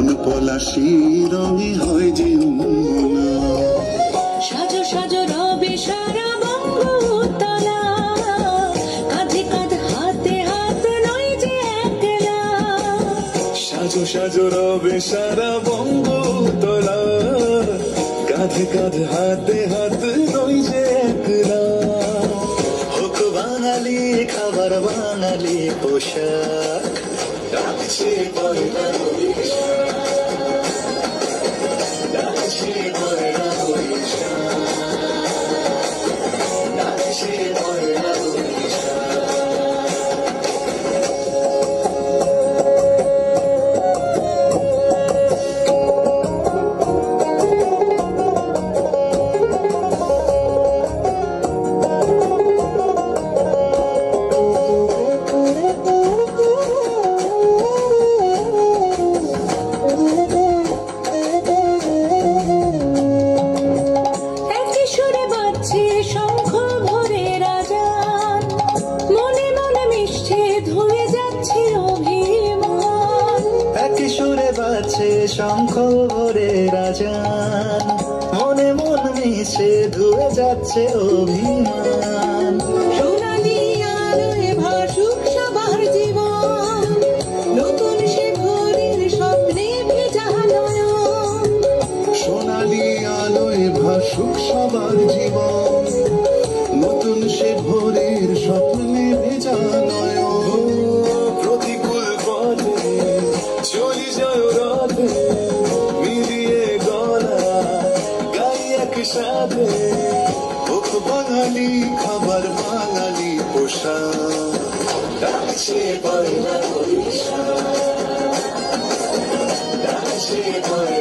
মন পলাশি রঙে হয় যে অঙ্গনা। সাজো সাজো রবে সারা বঙ্গতলা, কাঁধে কাঁধ হাতে হাত নয় যে একলা। সাজো সাজো রবে সারা বঙ্গতলা, কাঁধে কাঁধ হাতে হাত নয় যে একলা। হোক বাঙালি খাবার বাঙালি পোশাক, ডাকছে পয়লা বৈশাখ, ডাকছে পয়লা বৈশাখ, ডাকছে পয়লা বৈশাখ। শঙ্খ ভরে রাজান, মনে মন মিশে ধুয়ে যাচ্ছে অভিমান। সোনালি আলোয় ভাসুক সবার জীবন, নতুন সে ভোরের স্বপ্নে ভেজা নয়ন। সোনালি আলোয় ভাসুক সবার জীবন, নতুন সে ভোরের স্বপ্নে ভেজা নয়ন। প্রতিকূল পথে চলি যায় রাতে, মিলিয়ে গলা গাই একসাথে। হোক বাঙালি খাবার বাঙালি পোশাক, ডাকছে পয়লা বৈশাখ, ডাকছে পয়লা